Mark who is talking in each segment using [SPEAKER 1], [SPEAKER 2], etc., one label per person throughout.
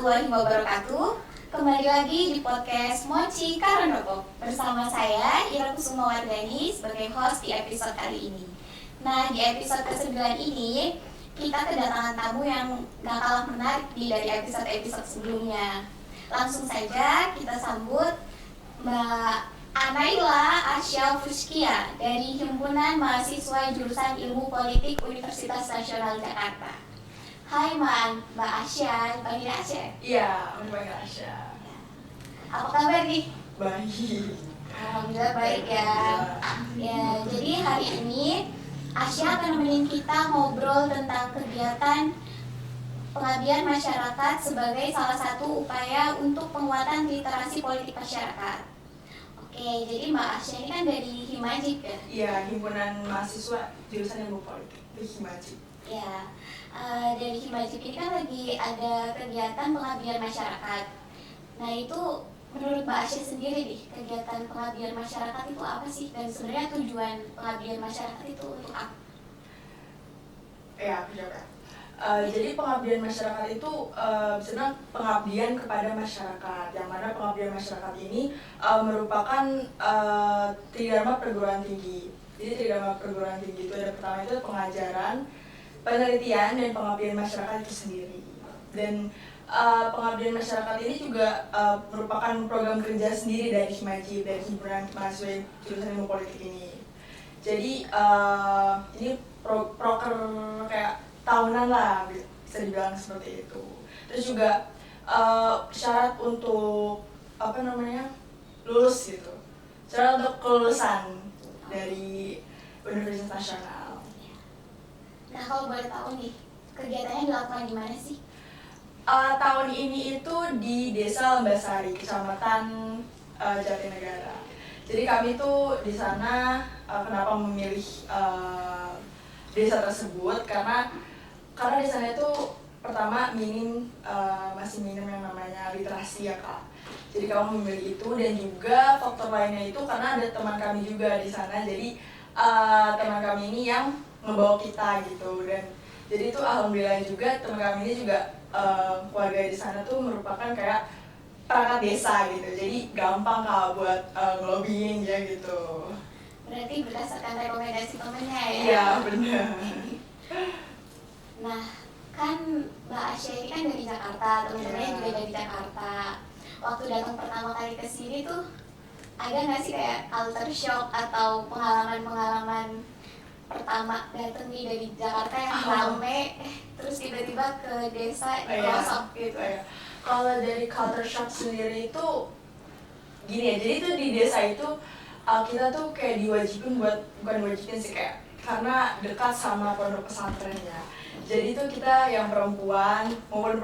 [SPEAKER 1] warahmatullahi wabarakatuh. Kembali lagi di podcast Mochi Karanoto bersama saya Ira Kusumawardani sebagai host di episode kali ini. Nah, di episode ke-9 ini kita kedatangan tamu yang gak kalah menarik dari episode-episode sebelumnya. Langsung saja kita sambut Mbak Anaila Asya Fuskia dari Himpunan Mahasiswa Jurusan Ilmu Politik Universitas Nasional Jakarta. Hai Mbak Asya, panggil Asya?
[SPEAKER 2] Iya, panggil Asya.
[SPEAKER 1] Apa kabar nih?
[SPEAKER 2] Baik.
[SPEAKER 1] Alhamdulillah baik ya. Ya, jadi hari ini Asya akan nemenin kita ngobrol tentang kegiatan pengabdian masyarakat sebagai salah satu upaya untuk penguatan literasi politik masyarakat. Oke, jadi Mbak Asya ini kan dari Himajib ya?
[SPEAKER 2] Iya, Himpunan Mahasiswa Jurusan Ilmu Politik di Himajib.
[SPEAKER 1] Ya, dari Himajib ini kan lagi ada kegiatan pengabdian masyarakat. Nah itu menurut Mbak Asya sendiri nih, kegiatan pengabdian masyarakat itu apa sih? Dan sebenarnya tujuan pengabdian masyarakat itu untuk apa?
[SPEAKER 2] Ya, aku jawab ya. Jadi pengabdian masyarakat itu sebenarnya pengabdian kepada masyarakat, yang mana pengabdian masyarakat ini merupakan tridharma perguruan tinggi. Jadi tridharma perguruan tinggi itu ada pertama itu pengajaran, penelitian, dan pengabdian masyarakat itu sendiri. Dan pengabdian masyarakat ini juga merupakan program kerja sendiri dari Himajib, dari Himpunan Mahasiswa Jurusan Ilmu Politik ini. Jadi ini proker kayak tahunan lah, bisa dibilang seperti itu. Terus juga syarat untuk lulus gitu, syarat untuk kelulusan dari Universitas Nasional.
[SPEAKER 1] Nah kalau boleh tahu nih, kegiatannya dilakukan di mana sih?
[SPEAKER 2] Tahun ini itu di Desa Lembasari, Kecamatan Jatinegara. Jadi kami tuh di sana kenapa memilih desa tersebut karena di sana itu pertama masih minim yang namanya literasi ya Kak. Jadi kamu memilih itu, dan juga faktor lainnya itu karena ada teman kami juga di sana. Jadi teman kami ini yang ngebawa kita gitu, dan jadi itu alhamdulillah juga teman kami ini juga warga di sana tuh merupakan kayak perangkat desa gitu. Jadi gampang Kak buat ngelobiin ya gitu.
[SPEAKER 1] Berarti berdasarkan rekomendasi temennya ya?
[SPEAKER 2] Iya benar.
[SPEAKER 1] Nah, kan Mbak Asya ini kan dari Jakarta, teman-temannya juga dari Jakarta. Waktu datang pertama kali ke sini tuh, ada nggak sih kayak culture shock atau pengalaman-pengalaman pertama datang nih dari Jakarta yang rame, terus tiba-tiba ke desa pelosok gitu?
[SPEAKER 2] Kalau dari culture shock sendiri itu gini ya, jadi itu di desa itu kita tuh kayak diwajibin bukan diwajibin sih, kayak karena dekat sama pondok pesantrennya. Jadi itu kita yang perempuan maupun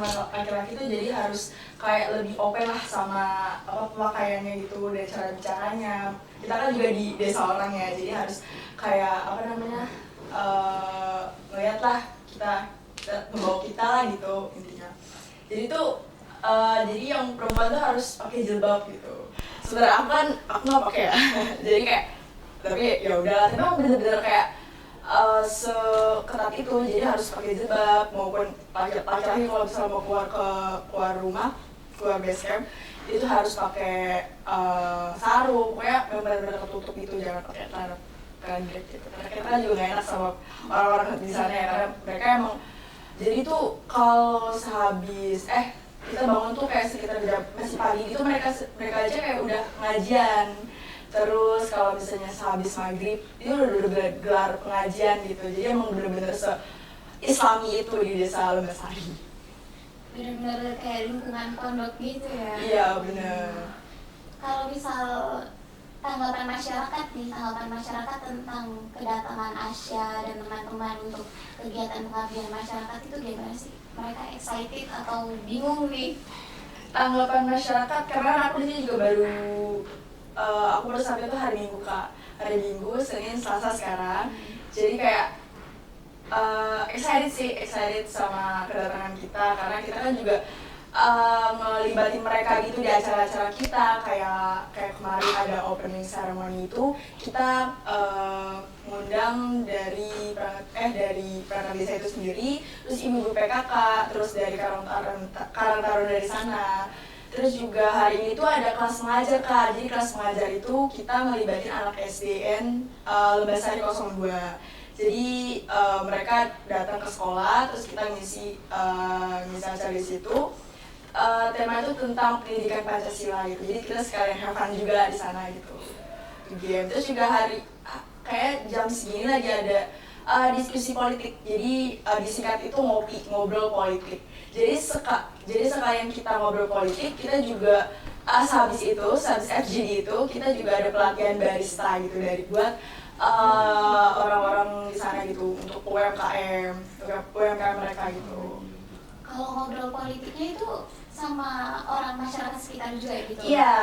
[SPEAKER 2] laki-laki itu jadi harus kayak lebih open lah sama pakaiannya gitu dan cara bicaranya. Kita kan juga di desa orang ya, jadi harus kayak ngeliat lah kita membawa kita lah gitu intinya. Jadi tuh jadi yang perempuan tuh harus pakai jilbab gitu. Sebenarnya aku nggak pakai ya. Jadi kayak tapi ya udah, tapi emang bener-bener kayak seketat itu, jadi harus pakai jilbab. Maupun laki-laki kalau misalnya mau keluar rumah, keluar base camp, itu harus pakai sarung, pokoknya benar-benar ketutup gitu, jangan pakai celana pendek gitu. Karena kita juga nggak enak sama orang-orang di sana ya, karena mereka emang jadi tuh kalau sehabis kita bangun tuh kayak sekitar masih pagi gitu, mereka aja kayak udah ngajian. Terus kalau misalnya sehabis maghrib itu udah gelar pengajian gitu. Jadi emang bener-bener se-islami itu di desa Lembasari.
[SPEAKER 1] Bener-bener kayak lingkungan pondok gitu ya?
[SPEAKER 2] Iya bener.
[SPEAKER 1] Kalau misal tanggapan masyarakat tentang kedatangan Asya dan teman-teman untuk kegiatan pengabdian masyarakat itu gimana sih? Mereka excited atau bingung nih?
[SPEAKER 2] Tanggapan masyarakat, karena aku di sini juga aku baru sampai tuh hari Minggu Kak. Hari Minggu, Senin, Selasa sekarang. Jadi kayak excited sama kedatangan kita, karena kita kan juga ngelibatin mereka gitu di acara-acara kita. Kayak kemarin ada opening ceremony itu kita ngundang dari perangkat desa itu sendiri, terus ibu-ibu PKK, terus dari Karang Taruna dari sana. Terus juga hari ini tuh ada kelas mengajar Kak, jadi kelas mengajar itu kita ngelibatin anak SDN Lembasari 02. Jadi mereka datang ke sekolah, terus kita ngisi acara di situ. Tema itu tentang pendidikan Pancasila gitu, jadi kita sekalian have fun juga di sana gitu. Terus juga kayak jam segini lagi ada diskusi politik, jadi disingkat itu ngobrol politik. Jadi sekalian kita ngobrol politik, kita juga sehabis FGD itu kita juga ada pelatihan barista gitu buat orang-orang di sana gitu untuk UMKM mereka gitu.
[SPEAKER 1] Kalau ngobrol politiknya itu sama orang masyarakat sekitar juga gitu?
[SPEAKER 2] Iya,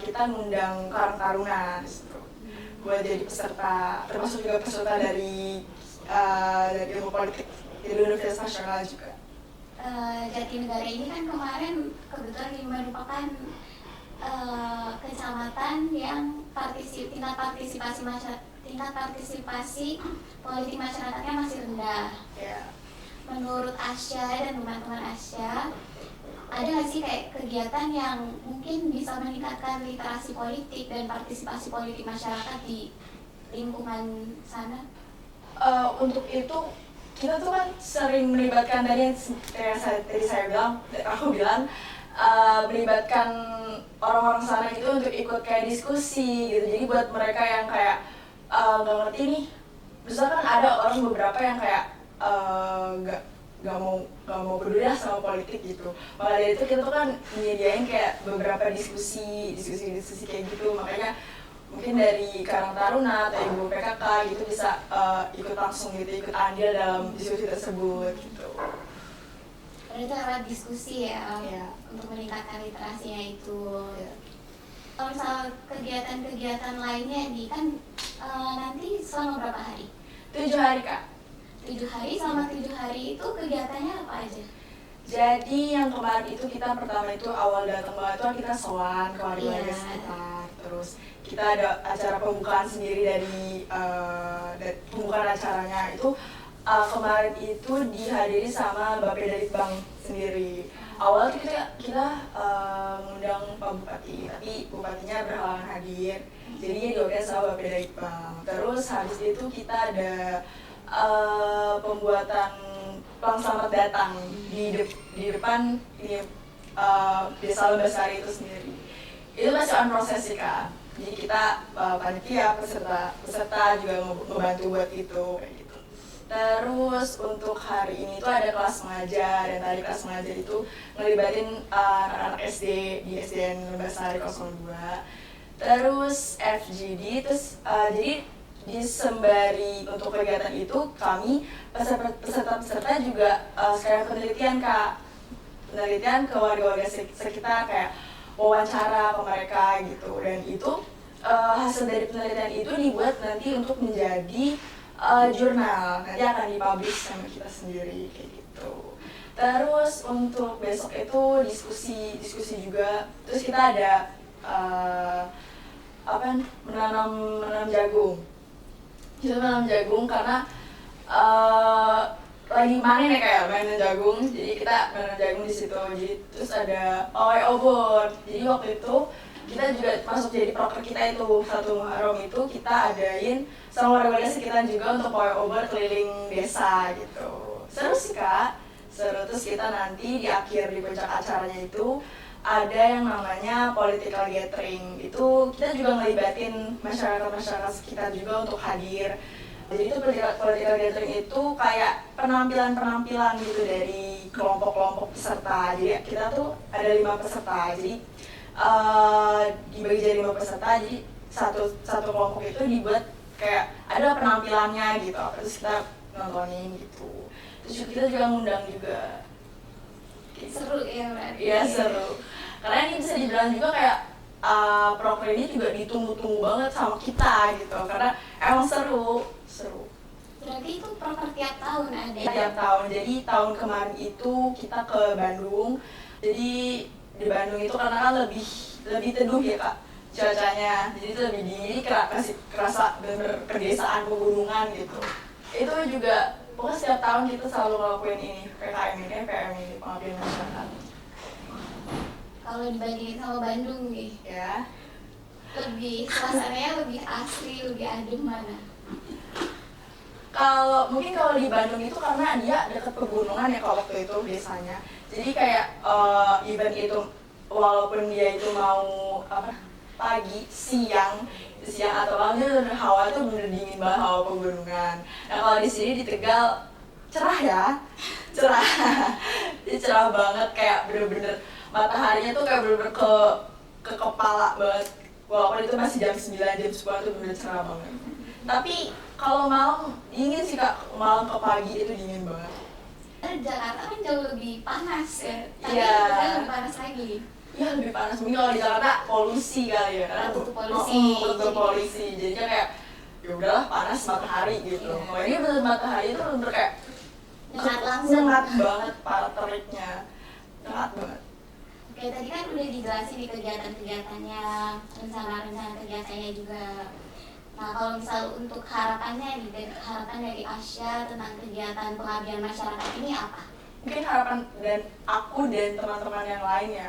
[SPEAKER 2] kita ngundang Karang Taruna gitu buat jadi peserta, termasuk juga peserta dari ilmu politik di Universitas Nasional juga.
[SPEAKER 1] Jatinegara ini kan kemarin kebetulan merupakan kecamatan yang tingkat partisipasi politik masyarakatnya masih rendah.
[SPEAKER 2] Yeah.
[SPEAKER 1] Menurut Asya dan teman-teman Asya, ada nggak sih kayak kegiatan yang mungkin bisa meningkatkan literasi politik dan partisipasi politik masyarakat di lingkungan sana?
[SPEAKER 2] Untuk itu kita tuh kan sering melibatkan aku bilang melibatkan orang-orang sana gitu untuk ikut kayak diskusi gitu. Jadi buat mereka yang kayak nggak ngerti nih, misalkan ada orang beberapa yang kayak nggak mau peduli sama politik gitu. Maka dari itu kita tuh kan menyediain kayak beberapa diskusi kayak gitu. Makanya mungkin dari Karang Taruna atau Ibu PKK gitu bisa ikut langsung gitu, ikut andil dalam diskusi tersebut gitu.
[SPEAKER 1] Berarti lewat diskusi ya, untuk meningkatkan literasinya itu. Kalau misal kegiatan-kegiatan lainnya nih kan nanti selama berapa hari?
[SPEAKER 2] 7 hari Kak.
[SPEAKER 1] 7 hari, selama 7 hari itu kegiatannya apa aja?
[SPEAKER 2] Jadi yang kemarin itu kita pertama itu awal datang banget itu kita sowan ke warga sekitar. Terus kita ada acara pembukaan sendiri dari pembukaan acaranya itu kemarin itu dihadiri sama Bapeda Litbang sendiri. Awal kita ngundang Pak Bupati, tapi Bupatinya berhalangan hadir. Jadi diwakilkan sama Bapeda Litbang. Terus habis itu kita ada pembuatan pelang selamat datang di depan Desa Lembasari itu sendiri. Itu masih on proses sih Kak. Jadi kita panitia peserta juga membantu buat itu kayak gitu. Terus untuk hari ini tuh ada kelas mengajar, dan tadi kelas mengajar itu ngelibatin anak-anak SD di SDN Lembasari 02. Terus FGD, jadi di sembari untuk kegiatan itu kami peserta juga sekalian penelitian Kak, penelitian ke warga-warga sekitar kayak wawancara ke mereka gitu, dan itu hasil dari penelitian itu dibuat nanti untuk menjadi jurnal, nanti akan dipublish sama kita sendiri kayak gitu. Terus untuk besok itu diskusi juga, terus kita ada menanam jagung. Kita menanam jagung karena lagi manen ya kayak mainan jagung, jadi kita menanam jagung di situ. Jadi terus ada pawai obor. Jadi waktu itu kita juga masuk jadi proker kita itu 1 Muharram itu kita adain sama warga sekitar juga untuk pawai obor keliling desa gitu. Seru sih Kak, seru. Terus kita nanti di puncak acaranya itu ada yang namanya political gathering. Itu kita juga ngelibatin masyarakat sekitar juga untuk hadir. Jadi itu political gathering itu kayak penampilan gitu dari kelompok-kelompok peserta. Jadi kita tuh ada 5 peserta. Jadi dibagi jadi 5 peserta. Jadi satu kelompok itu dibuat kayak ada penampilannya gitu. Terus kita nontonin gitu. Terus kita juga ngundang juga.
[SPEAKER 1] Seru ya berarti?
[SPEAKER 2] Iya seru. Karena ini bisa dibilang juga kayak proker ini juga ditunggu-tunggu banget sama kita gitu. Karena emang seru.
[SPEAKER 1] Berarti itu proker tiap tahun ada?
[SPEAKER 2] Tiap tahun. Jadi tahun kemarin itu kita ke Bandung. Jadi di Bandung itu karena kan lebih teduh ya Kak cuacanya. Jadi itu lebih dingin, jadi kerasa bener pedesaan pegunungan gitu. Itu juga pokoknya setiap tahun kita selalu ngelakuin ini PKM ini pengabdian masyarakat.
[SPEAKER 1] Kalau dibandingin sama Bandung nih,
[SPEAKER 2] Ya.
[SPEAKER 1] lebih suasananya lebih asri, lebih adem mana?
[SPEAKER 2] Mungkin kalau di Bandung itu karena dia dekat pegunungan ya kalau waktu itu biasanya. Jadi kayak event itu walaupun dia itu mau pagi, siang atau malam itu hawa itu bener dingin banget, hawa pegunungan. Nah kalau di sini di Tegal cerah ya, cerah, jadi cerah banget kayak bener-bener mataharinya tuh kayak bener-bener ke kepala banget. Walaupun itu masih jam 9, jam 10 itu bener cerah banget. Tapi kalau malam dingin sih Kak, malam ke pagi itu dingin banget.
[SPEAKER 1] Jakarta kan jauh lebih panas ya, tapi
[SPEAKER 2] Iya.
[SPEAKER 1] Tegal lebih panas lagi.
[SPEAKER 2] Iya lebih panas, mungkin kalau di Jakarta polusi kali ya, karena
[SPEAKER 1] Tutup polusi.
[SPEAKER 2] Tutup polusi, jadinya kayak ya udahlah panas matahari gitu.
[SPEAKER 1] Iya.
[SPEAKER 2] Kalau ini bener matahari itu bener kayak
[SPEAKER 1] Nyengat langsung.
[SPEAKER 2] nyengat banget para teriknya, nyengat banget.
[SPEAKER 1] Oke, tadi kan udah dijelasin di kegiatan-kegiatannya, rencana-rencana kegiatannya juga. Nah, kalau misal untuk harapannya nih, harapan dari Asya tentang kegiatan pengabdian masyarakat ini apa?
[SPEAKER 2] Mungkin harapan dan aku dan teman-teman yang lain ya,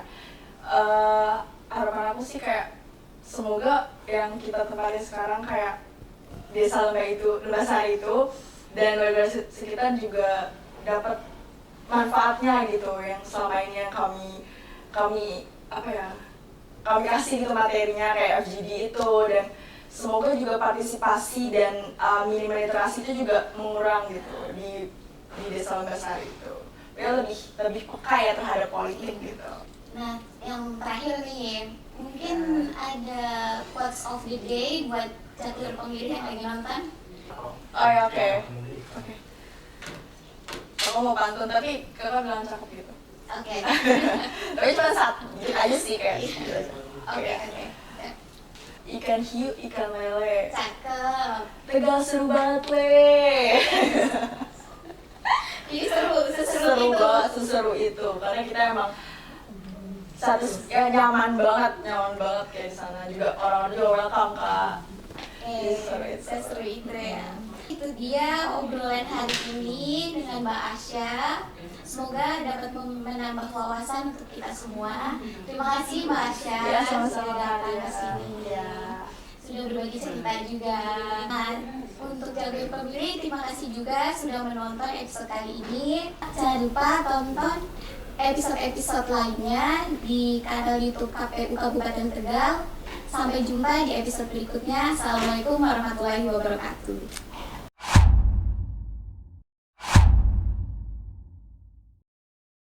[SPEAKER 2] harapan aku sih kayak semoga yang kita tempati sekarang kayak desa Lembah Sari itu dan warga sekitar juga dapat manfaatnya gitu yang selama ini yang kami kasih gitu materinya kayak FGD itu, dan semoga juga partisipasi dan minimum literasi itu juga mengurang gitu di desa Lembah Sari itu. Ya lebih peka ya terhadap politik gitu.
[SPEAKER 1] Nah, yang terakhir nih, mungkin ada quotes of the day buat catur pemilih yang lagi nonton.
[SPEAKER 2] Oh ya, oke. Aku mau pantun tapi kakak bilang cakep gitu.
[SPEAKER 1] Oke.
[SPEAKER 2] Tapi cuma satu, dikit aja sih kayak gitu aja.
[SPEAKER 1] Oke.
[SPEAKER 2] Ikan hiu, ikan lele.
[SPEAKER 1] Cakep.
[SPEAKER 2] Tegal seru banget le.
[SPEAKER 1] Ini seseru itu.
[SPEAKER 2] Seseru itu karena kita emang nyaman banget kayak di sana, juga orang juga welcome Kak.
[SPEAKER 1] Seseru itu ya. Itu dia obrolan hari ini dengan Mbak Asya. Semoga dapat menambah wawasan untuk kita semua. Terima kasih Mbak Asya
[SPEAKER 2] Ya, sama-sama
[SPEAKER 1] sudah datang
[SPEAKER 2] Kak.
[SPEAKER 1] ke sini.
[SPEAKER 2] Ya.
[SPEAKER 1] Sudah berbagi cerita juga. Nah, untuk Jagoan Pemilih, terima kasih juga sudah menonton episode kali ini. Jangan lupa tonton episode-episode lainnya di kanal YouTube KPU Kabupaten Tegal. Sampai jumpa di episode berikutnya. Assalamualaikum warahmatullahi wabarakatuh.